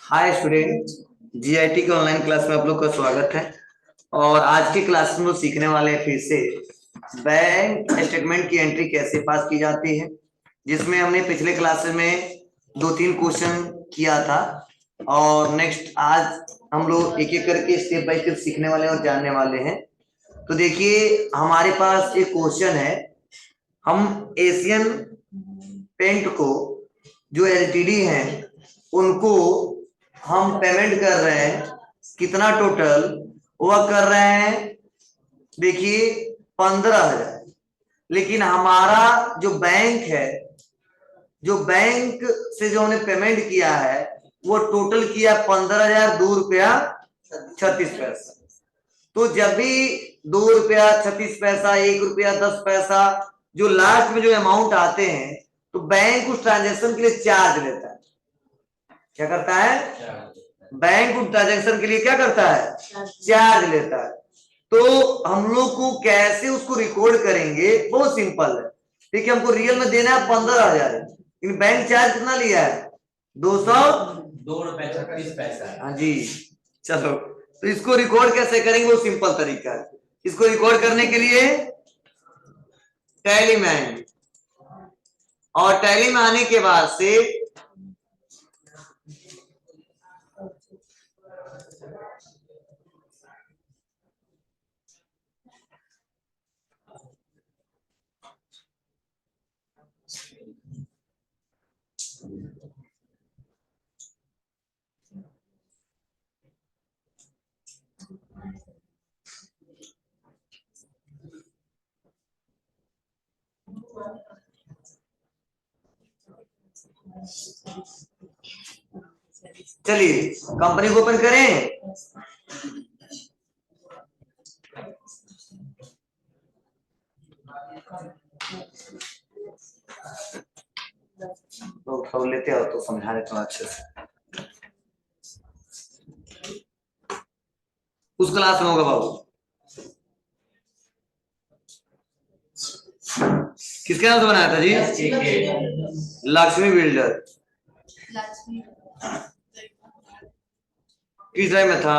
Hi student, GIT के online class में आप लोग का स्वागत है। और आज की क्लास में लोग सीखने वाले हैं फिर से बैंक स्टेटमेंट की एंट्री कैसे पास की जाती है, जिसमें हमने पिछले क्लास में 2-3 क्वेश्चन किया था। और नेक्स्ट आज हम लोग एक एक करके स्टेप बाय स्टेप सीखने वाले और जानने वाले हैं। तो देखिए, हमारे पास एक क्वेश्चन है। हम एशियन पेंट को जो एलटीडी है उनको हम पेमेंट कर रहे हैं, कितना टोटल वह कर रहे हैं, देखिए 15,000। लेकिन हमारा जो बैंक है, जो बैंक से जो हमने पेमेंट किया है वो टोटल किया 15,002 रुपया 36 पैसा। तो जब भी 2 रुपया 36 पैसा, 1 रुपया 10 पैसा जो लास्ट में जो अमाउंट आते हैं, तो बैंक उस ट्रांजेक्शन के लिए चार्ज लेता है। क्या करता है? बैंक उस ट्रांजेक्शन के लिए क्या करता है? चार्ज लेता है। तो हम लोग को कैसे उसको रिकॉर्ड करेंगे? बहुत सिंपल है। ठीक है, हमको रियल में देना है 15,000, लेकिन बैंक चार्ज कितना लिया है? 202 रुपया 36 पैसा। हाँ जी, चलो तो इसको रिकॉर्ड कैसे करेंगे? वो सिंपल तरीका है। इसको रिकॉर्ड करने के लिए टैली में आएंगे, और टैली में आने के बाद से चलिए कंपनी को ओपन करें। तो लेते हो तो समझा देता हूँ अच्छे से। उस क्लास में होगा बाबू, किसके नाम से बनाया था जी? लक्ष्मी बिल्डर। किस ड्राइव में था?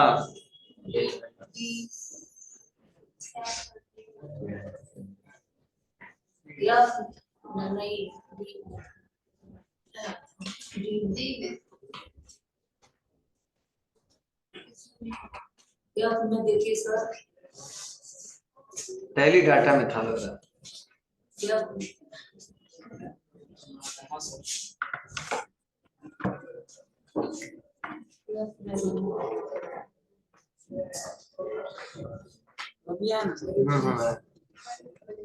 टैली डाटा में था लग रहा।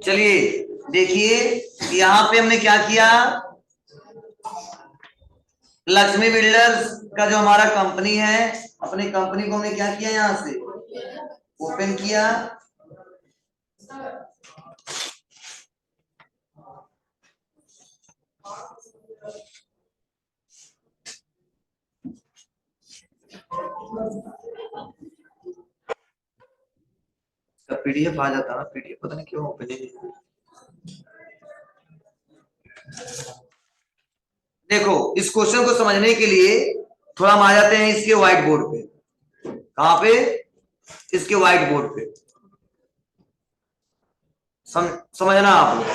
चलिए देखिए, यहाँ पे हमने क्या किया, लक्ष्मी बिल्डर्स का जो हमारा कंपनी है, अपनी कंपनी को हमने क्या किया, यहाँ से ओपन किया। पीडीएफ आ जाता ना, पीडीएफ पता नहीं क्यों ओपन नहीं। देखो, इस क्वेश्चन को समझने के लिए थोड़ा हम आ जाते हैं इसके व्हाइट बोर्ड पे। कहां पे? इसके व्हाइट बोर्ड पे। समझना आप लोग।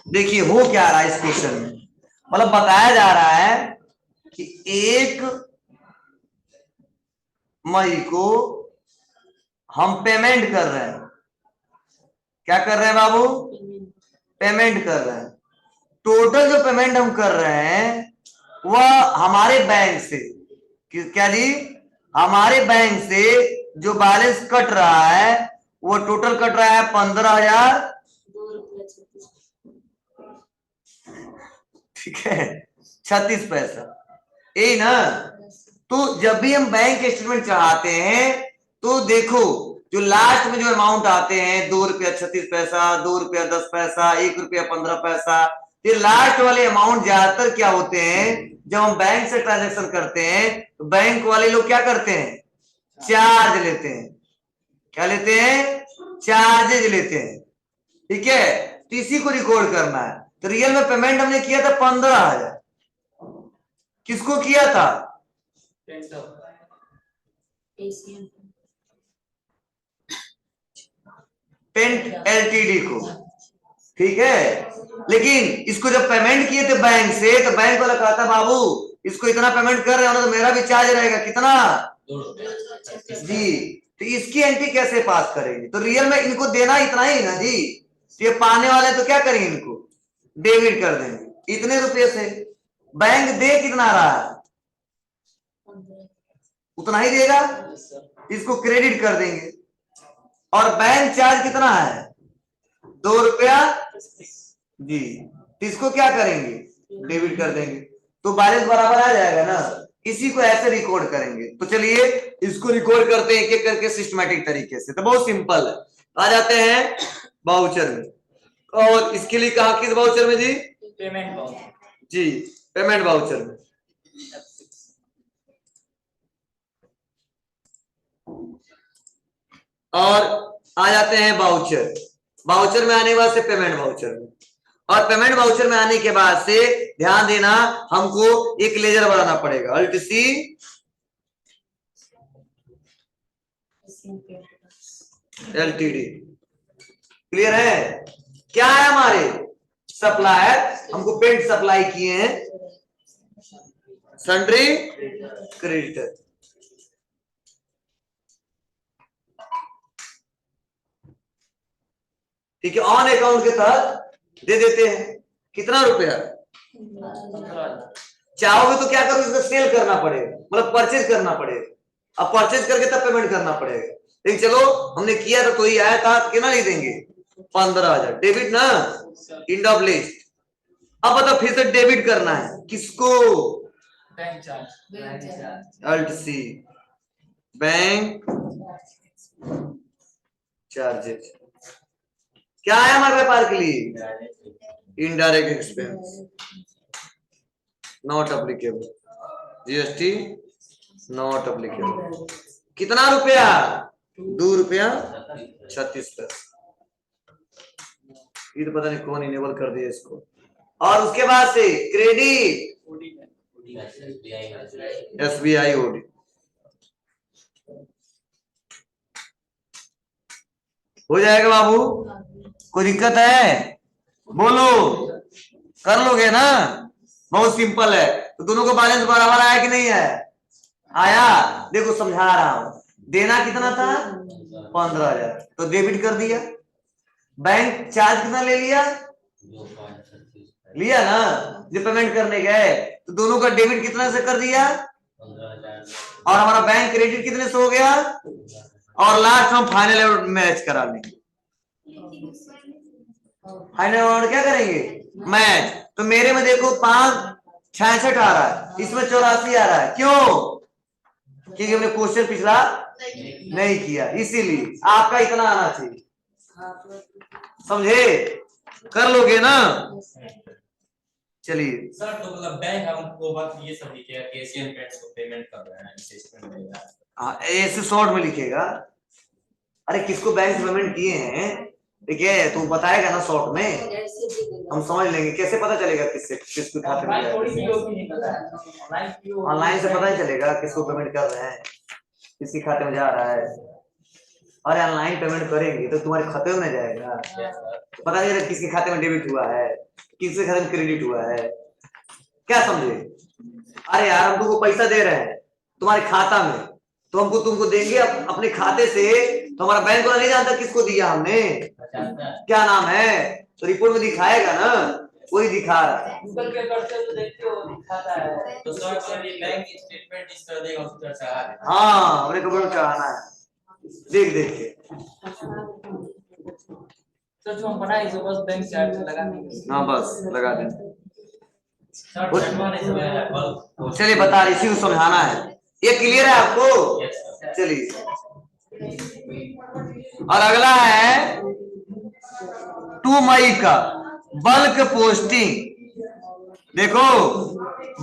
देखिए हो क्या रहा है इस क्वेश्चन में, मतलब बताया जा रहा है कि 1 मई को हम पेमेंट कर रहे हैं। क्या कर रहे हैं बाबू? पेमेंट कर रहे हैं। टोटल जो पेमेंट हम कर रहे हैं वह हमारे बैंक से, क्या जी? हमारे बैंक से जो बैलेंस कट रहा है वो टोटल कट रहा है 15,000, ठीक है, 36 पैसा, यही ना। तो जब भी हम बैंक स्टेटमेंट चाहते हैं तो देखो, जो लास्ट में जो अमाउंट आते हैं 2 रुपया 36 पैसा, 2 रुपया 10 पैसा, 1 रुपया 15 पैसा, ये लास्ट वाले अमाउंट ज्यादातर क्या होते हैं, जब हम बैंक से ट्रांजेक्शन करते हैं तो बैंक वाले लोग क्या करते हैं? चार्ज लेते हैं। क्या लेते हैं? चार्जेज लेते हैं। ठीक है, तो इसी को रिकॉर्ड करना है। तो रियल में पेमेंट हमने किया था 15,000। किसको किया था? पेंट एलटीडी को, ठीक है। लेकिन इसको जब पेमेंट किए थे बैंक से, तो बैंक वाला कहा था बाबू इसको इतना पेमेंट कर रहे हो ना, तो मेरा भी चार्ज रहेगा कितना जी। तो इसकी एंट्री कैसे पास करेंगे? तो रियल में इनको देना इतना ही ना जी, तो ये पाने वाले तो क्या करेंगे, इनको डेबिट कर देंगे इतने रुपए से। बैंक दे कितना रहा है, उतना ही देगा, इसको क्रेडिट कर देंगे। और बैंक चार्ज कितना है, 2 रुपया जी, तो इसको क्या करेंगे, डेबिट कर देंगे, तो बैलेंस बराबर आ जाएगा ना। इसी को ऐसे रिकॉर्ड करेंगे। तो चलिए इसको रिकॉर्ड करते हैं एक एक करके सिस्टमैटिक तरीके से। तो बहुत सिंपल है। आ जाते हैं वाउचर में, और इसके लिए कहा किस वाउचर में जी, पेमेंट वाउचर जी, पेमेंट वाउचर में। और आ जाते हैं वाउचर, वाउचर में आने के बाद से पेमेंट वाउचर में, और पेमेंट वाउचर में आने के बाद से ध्यान देना हमको एक लेजर बनाना पड़ेगा, अल्ट सी एलटीडी। क्लियर है? क्या है हमारे सप्लायर, हमको पेंट सप्लाई किए हैं, सन्ड्री क्रेडिटर। ठीक है, ऑन अकाउंट के तहत दे देते हैं कितना रुपया, चाहोगे तो क्या करो, इसको सेल करना पड़ेगा, मतलब परचेज करना पड़ेगा। अब परचेज करके तब पेमेंट करना पड़ेगा। लेकिन चलो हमने किया था तो ही आया था, कितना नहीं देंगे, 15,000 डेबिट ना, इंड ऑफ लिस्ट। अब बताओ फिर से डेबिट करना है किसको, bank charge, alt C bank charges. क्या है हमारे व्यापार के लिए, indirect expense, not applicable, GST not applicable. कितना रुपया, 2 रुपया 36 पैसे। ये तो पता नहीं कौन इनेबल कर दिया इसको। और उसके बाद से क्रेडिट एसबीआई ओडी। हो जाएगा बाबू, कोई दिक्कत है बोलो, कर लोगे ना, बहुत सिंपल है। तो दोनों का बैलेंस बराबर आया कि नहीं है, आया। देखो समझा रहा हूं, देना कितना था 15,000, तो डेबिट कर दिया। बैंक चार्ज कितना ले लिया, लिया ना, जब पेमेंट करने गए तो दोनों का डेबिट कितना से कर दिया, और हमारा बैंक क्रेडिट कितने से हो गया, और लास्ट में फाइनल अमाउंट मैच करा लेंगे। फाइनल अमाउंट क्या करेंगे, मैच। तो मेरे में देखो 566 आ रहा है, इसमें 84 आ रहा है, क्यों, क्योंकि हमने क्वेश्चन पिछला नहीं किया, इसीलिए आपका इतना आना चाहिए, समझे, कर लोगे ना। चलिए सर, तो मतलब बैंक हमको बस ये सब लिखेगा कि एशियन पेंट्स को पेमेंट कर रहे हैं, स्टेटमेंट देगा। हाँ, ऐसे शॉर्ट में लिखेगा। अरे किसको बैंक पेमेंट किए हैं, ठीक है, तू बताएगा ना शॉर्ट में, हम समझ लेंगे। कैसे पता चलेगा किससे किसके खाते में, ऑनलाइन से पता ही चलेगा किसको पेमेंट कर रहे हैं, किसके खाते में जा रहा है। अरे ऑनलाइन पेमेंट करेंगे तो तुम्हारे खाते में जाएगा, पता नहीं चलेगा किसके खाते में डेबिट हुआ है, किसके खाते में क्रेडिट हुआ है, क्या समझे। अरे यार हम तुमको पैसा दे रहे हैं तुम्हारे खाता में, तो हमको तुमको देंगे अपने खाते से, तो हमारा बैंक वाला नहीं जानता किसको दिया हमने, क्या नाम है, तो रिपोर्ट में दिखाएगा ना, वही दिखा रहा है। गूगल पे करते तो देखते हो दिखाता है, तो शॉर्ट से भी बैंक स्टेटमेंट इस कर देगा, उस तरह से आ रहा है। हाँ, हमने कंप्यूटर चढ़ाना है, देख देख के। तो जो हम बनाए सो बस बैंक चार्ज लगा देंगे। हाँ बस लगा दें। चलिए बता रही, इसी को समझाना है, ये क्लियर है आपको। चलिए, और अगला है 2 मई का बल्क पोस्टिंग। देखो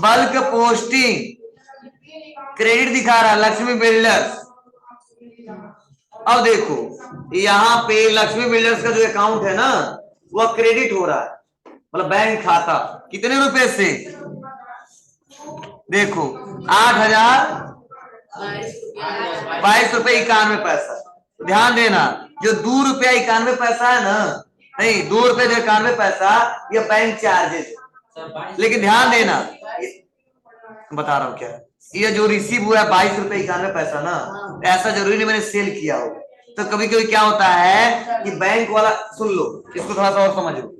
बल्क पोस्टिंग क्रेडिट दिखा रहा है लक्ष्मी बिल्डर्स। अब देखो यहाँ पे लक्ष्मी बिल्डर्स का जो अकाउंट है ना, वह क्रेडिट हो रहा है, मतलब बैंक खाता कितने रुपए से, देखो 8,022 रुपए 91 पैसा। ध्यान देना, जो 2 रुपया 91 पैसा है ना, नहीं 2 रुपये 91 पैसा ये बैंक चार्जेस है। लेकिन ध्यान देना, बता रहा हूँ क्या, ये जो रिसीव हुआ है 22 रुपये 91 पैसा ना, ऐसा जरूरी नहीं मैंने सेल किया हो। तो कभी कभी क्या होता है कि बैंक वाला, सुन लो इसको थोड़ा सा और समझो,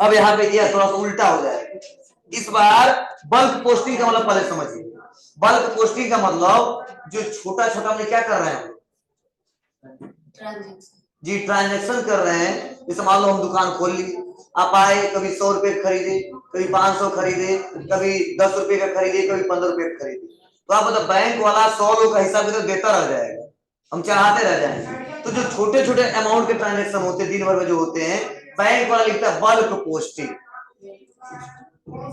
अब यहाँ पे क्या थोड़ा सा उल्टा हो जाए। इस बार बल्क पोस्टिंग का मतलब पहले समझिए। बल्क पोस्टिंग का मतलब जो छोटा छोटा हमने क्या कर रहे हैं जी, ट्रांजेक्शन कर रहे हैं। जैसे मान लो हम दुकान खोल ली, आप आए, कभी 100 रुपए खरीदे, कभी 500 खरीदे, कभी 10 रुपए का खरीदे, कभी 15 रुपए का खरीदे, तो आप मतलब बैंक वाला 100 लोग का हिसाब तो देता रह जाएगा, हम चाहते रह जाएंगे। तो जो छोटे छोटे अमाउंट के ट्रांजेक्शन होते हैं दिन भर में जो होते हैं, बैंक वाला लिखता है बल्क पोस्टिंग।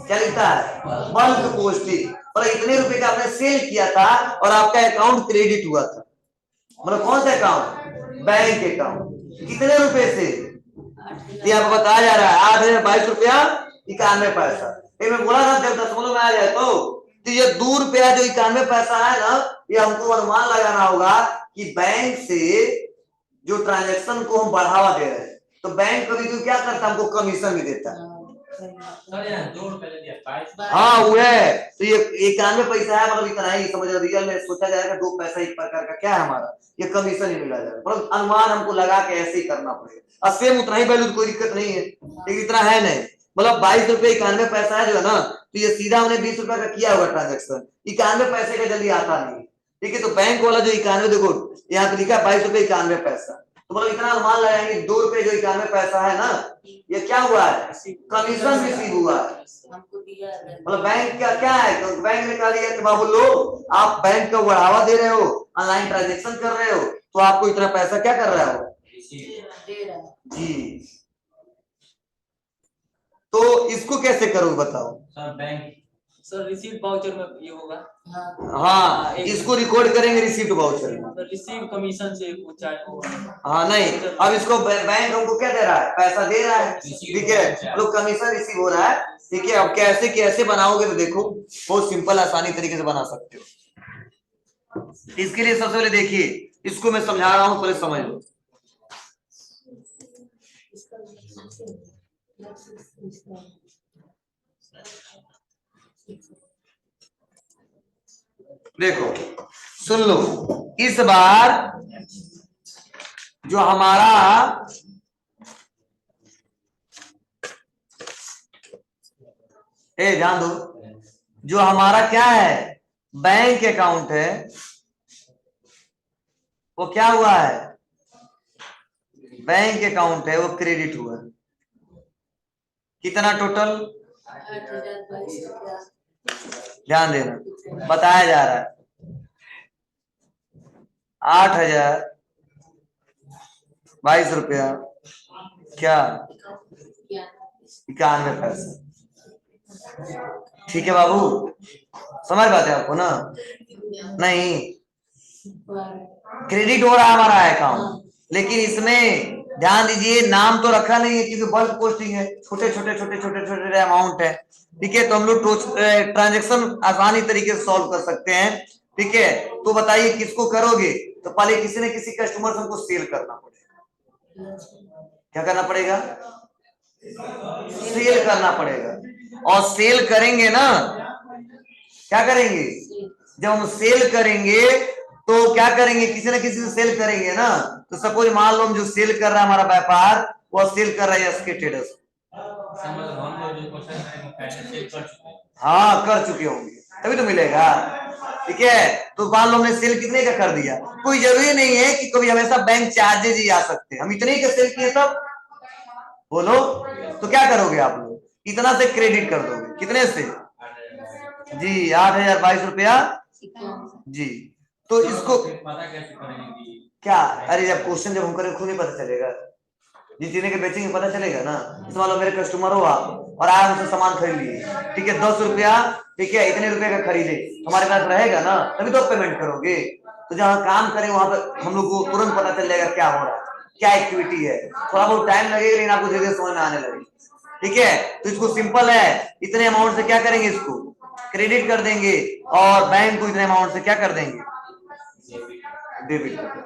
क्या लिखता है, बल्क पोस्टिंग। और इतने रुपए का आपने सेल किया था और आपका अकाउंट क्रेडिट हुआ था, मतलब कौन सा अकाउंट, बैंक अकाउंट। कितने रुपए से, ये आपको बताया जा रहा है 8,022 रुपया 91 पैसा। ये मैं बोला था जब दशमलव में आ जाए तो ये 2 रुपया जो 91 पैसा है ना, ये हमको अनुमान लगाना होगा कि बैंक से जो ट्रांजेक्शन को हम बढ़ावा दे रहे हैं, तो बैंक कभी कभी क्या करता है, हमको कमीशन भी देता है। हाँ वो है, तो ये 91 पैसा है, मतलब इतना ही समझ, रियल में सोचा जाएगा 2 पैसा एक प्रकार का क्या है हमारा, ये कमीशन ही मिला जाएगा। मतलब अनुमान हमको लगा के ऐसे ही करना पड़ेगा, और सेम उतना ही वैल्यू, कोई दिक्कत नहीं है, लेकिन इतना है नहीं। मतलब 22 रुपये 91 पैसा है जो है ना, तो ये सीधा उन्हें 20 रुपए का किया होगा ट्रांजेक्शन, 91 पैसे का जल्दी आता नहीं। ठीक है, तो बैंक वाला जो 91, देखो यहाँ पे लिखा 22 रुपये 91 पैसा, तो मतलब इतना अनुमान लगाएंगे 2 रुपए जो 91 पैसा है ना, ये क्या हुआ है, कमीशन रिसीव हुआ है। मतलब बैंक का क्या है, तो बैंक ने कहा लिया कि बाबू लो, आप बैंक को बढ़ावा दे रहे हो, ऑनलाइन ट्रांजेक्शन कर रहे हो, तो आपको इतना पैसा क्या कर रहा हो जी। तो इसको कैसे करोगे बताओ sir, bank sir receive voucher में ये होगा। हाँ, इसको रिकॉर्ड करेंगे रिसीप्ट वाउचर में, रिसीव कमीशन से कुछ होगा। हाँ नहीं, अब इसको बैंक हमको क्या दे रहा है, पैसा दे रहा है, ठीक है, लोग कमीशन रिसीव हो रहा है। ठीक है, अब कैसे कैसे बनाओगे, तो देखो बहुत सिंपल आसानी तरीके से बना सकते हो। इसके लिए सबसे पहले देखिए, इसको मैं समझा रहा हूं, पहले समझ लो। देखो सुन लो, इस बार जो हमारा ध्यान दो, जो हमारा क्या है बैंक अकाउंट है, वो क्या हुआ है, बैंक अकाउंट है, वो क्रेडिट हुआ। कितना टोटल, ध्यान देना, बताया जा रहा है 8,022 रुपया क्या 91 पैसा। ठीक है बाबू, समझ पाते आपको ना, नहीं क्रेडिट हो रहा है हमारा अकाउंट, लेकिन इसमें ध्यान दीजिए नाम तो रखा नहीं है, क्योंकि बल्क पोस्टिंग है, छोटे छोटे छोटे छोटे छोटे अमाउंट है। ठीक है, तो हम लोग ट्रांजेक्शन आसानी तरीके से सॉल्व कर सकते हैं। ठीक है, तो बताइए किसको करोगे, तो पहले किसी न किसी कस्टमर से हमको सेल करना पड़ेगा। क्या करना पड़ेगा, सेल करना पड़ेगा, और सेल करेंगे ना, क्या करेंगे, जब हम सेल करेंगे तो क्या करेंगे, किसी न किसी से सेल करेंगे ना। तो सपोज मान लो हम जो सेल कर रहा है हमारा व्यापार, वो सेल कर रहा है एसके ट्रेडर्स, हाँ कर चुके होंगे तभी तो मिलेगा। ठीक है, तो मान लो हमने सेल कितने का कर दिया, कोई जरूरी नहीं है कि कभी हमेशा बैंक चार्जेज ही आ सकते हैं, हम इतने ही का सेल किए तब, बोलो तो क्या करोगे आप लोग, इतना से क्रेडिट कर दोगे, कितने से जी 8,022 रुपया जी। तो इसको पता कैसे करेंगे क्या, अरे जब क्वेश्चन जब हम करें खुद ही पता चलेगा, जितने के बेचेंगे पता चलेगा ना। इस मान लो मेरे कस्टमर हो आप, और आप हमसे सामान खरीद लिए, ठीक है 10 रुपया, ठीक है इतने रुपए का खरीदे, हमारे पास रहेगा ना, तभी तो पेमेंट करोगे। तो जहाँ काम करें वहां पर हम लोग को तुरंत पता चल जाएगा क्या हो रहा है, क्या एक्टिविटी है, थोड़ा बहुत टाइम लगेगा लेकिन आपको धीरे धीरे समझ में आने लगेगा। ठीक है, तो इसको सिंपल है, इतने अमाउंट से क्या करेंगे, इसको क्रेडिट कर देंगे और बैंक को इतने अमाउंट से क्या कर देंगे, डेबिट कर देंगे।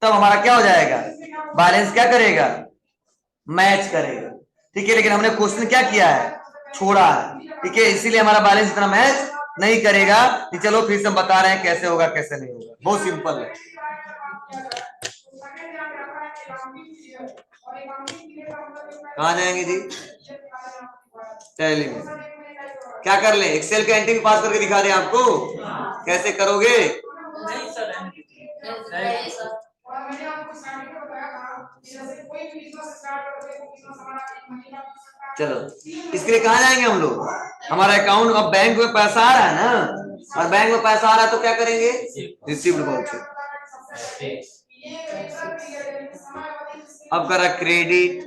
तब हमारा क्या हो जाएगा, बैलेंस क्या करेगा, मैच करेगा। ठीक है, लेकिन हमने क्वेश्चन क्या किया है, छोड़ा है। ठीक है, इसीलिए हमारा बैलेंस इतना मैच नहीं करेगा। कि चलो फिर से हम बता रहे हैं कैसे होगा कैसे नहीं होगा, बहुत सिंपल है। कहाँ जाएंगे जी, टैली में क्या कर ले, एक्सेल का एंट्री पास करके दिखा दे आपको, कैसे करोगे। नहीं सर, चलो इसके लिए कहाँ जाएंगे हम लोग, हमारा अकाउंट, अब बैंक में पैसा आ रहा है ना, और बैंक में पैसा आ रहा है तो क्या करेंगे, रिसीव्ड वाउचर। अब करा क्रेडिट,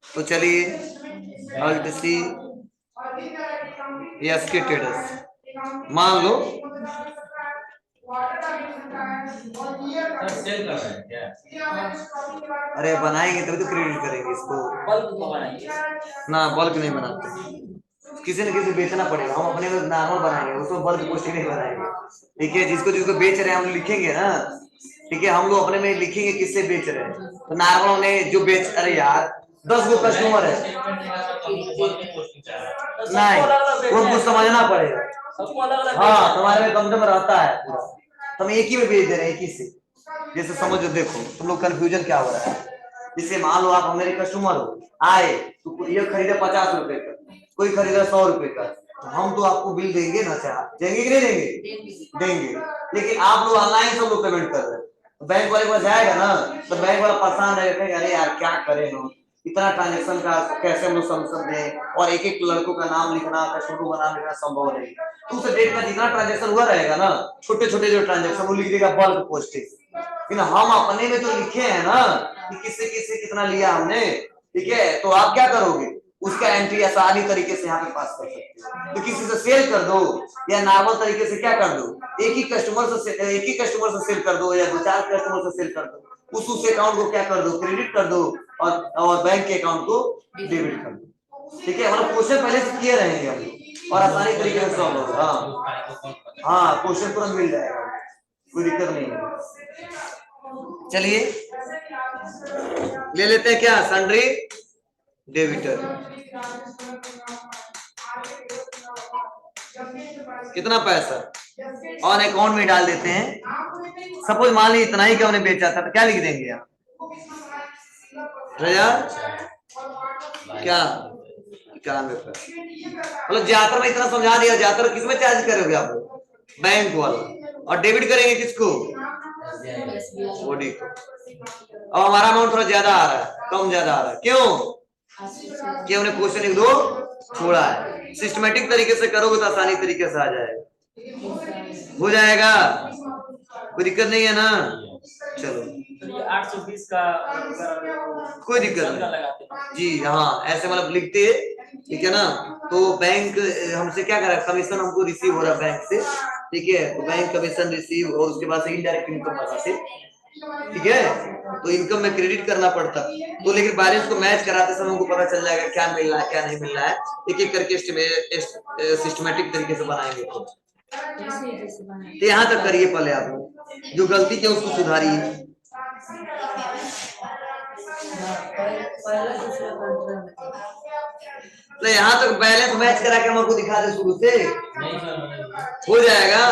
तो चलिए अल्ट सी यस के ट्रेडर्स, मान लो सेल कर रहे हैं क्या? अरे बनाएंगे तभी तो क्रेडिट करेंगे इसको, बल्क को बनाएंगे ना बल्क नहीं बनाते, किसी न किसी बेचना पड़ेगा, हम अपने में नॉर्मल बनाएंगे, उसमें बल्क पोस्टिंग नहीं बनाएंगे। ठीक है, जिसको जिसको बेच रहे हैं हम लिखेंगे ना, ठीक है, हम लोग अपने में लिखेंगे किससे बेच रहे हैं, तो नॉर्मल उन्हें जो बेच, अरे यार 10 गो कस्टमर है, नहीं वो कुछ समझना पड़ेगा, सबको अलग अलग हाँ तुम्हारे में कम रहता है पूरा, तो हम एक ही में बेच दे रहे हैं, एक ही से, जैसे समझो, देखो तुम लोग कंफ्यूजन क्या हो रहा है। जैसे मान लो आप मेरे कस्टमर हो, आए तो ये खरीदे 50 रुपए का, कोई खरीदा 100 रुपए का, तो हम तो आपको बिल देंगे ना, चाह देंगे कि नहीं देंगे, देंगे, लेकिन आप लोग ऑनलाइन सब लोग पेमेंट कर रहे हैं, तो बैंक वाले को जाएगा ना, तो बैंक वाला परेशान रहेगा, अरे यार क्या करें हम, इतना ट्रांजेक्शन का कैसे हम लोग समझ दें, और एक एक लड़कों का नाम लिखना, कस्टमरों का नाम लिखना संभव नहीं, तो उस डेट का जितना ट्रांजेक्शन हुआ रहेगा ना, छोटे छोटे जो ट्रांजेक्शन वो लिख देगा बल्क पोस्टिंग, लेकिन हम अपने में तो लिखे हैं ना कि किससे किससे कितना लिया हमने। ठीक है, तो आप क्या करोगे, उसका एंट्री आसानी तरीके से यहाँ पे पास कर सकते हो, तो किसी से सेल कर दो या नॉर्मल तरीके से क्या कर दो, एक ही कस्टमर से सेल कर दो या 2-4 कस्टमर से सेल कर दो, उस अकाउंट को क्या कर दो, क्रेडिट कर दो, और बैंक के अकाउंट को डेबिट कर दो। ठीक है, मतलब क्वेश्चन पहले से किए रहेंगे हम लोग और आसानी तरीके से सॉल्व होगा। हाँ क्वेश्चन तुरंत मिल जाएगा, कोई दिक्कत नहीं है। चलिए ले लेते हैं क्या, सन्ड्री डेबिटर, कितना पैसा ऑन अकाउंट में डाल देते हैं। सपोज मान लीजिए इतना ही का हमने बेचा था, तो क्या लिख देंगे यहाँ, क्या 91 पर, मतलब ज्यादातर में इतना समझा दिया, ज्यादातर किसमें चार्ज करोगे आप लोग, बैंक वाला, और डेबिट करेंगे किसको, ओडी को। अब हमारा अमाउंट थोड़ा ज्यादा आ रहा है, कम ज्यादा आ रहा है, क्यों, कि हमने क्वेश्चन 1-2 छोड़ा है, सिस्टमेटिक तरीके से करोगे तो आसानी तरीके से आ जाएगा, हो जाएगा, कोई दिक्कत नहीं है ना। चलो 820 का कोई दिक्कत नहीं जी, हाँ ऐसे मतलब लिखते, ठीक है ना, तो बैंक हमसे क्या कर रहा है, कमीशन हमको रिसीव हो रहा है बैंक से, ठीक है, तो बैंक कमीशन रिसीव, और उसके बाद से इनडायरेक्ट इनकम बनाते, ठीक है, तो इनकम में क्रेडिट करना पड़ता, तो लेकिन बैलेंस को मैच कराते समय हमको पता चल जाएगा क्या मिल रहा है क्या नहीं मिल रहा है, एक एक करके सिस्टमेटिक तरीके से बनाएंगे। तो यहाँ तक करिए पहले, आप लोग जो गलती किया उसको सुधारिए। तो यहाँ तक बैलेंस मैच करा के हम आपको दिखा दे शुरू से, हो जाएगा।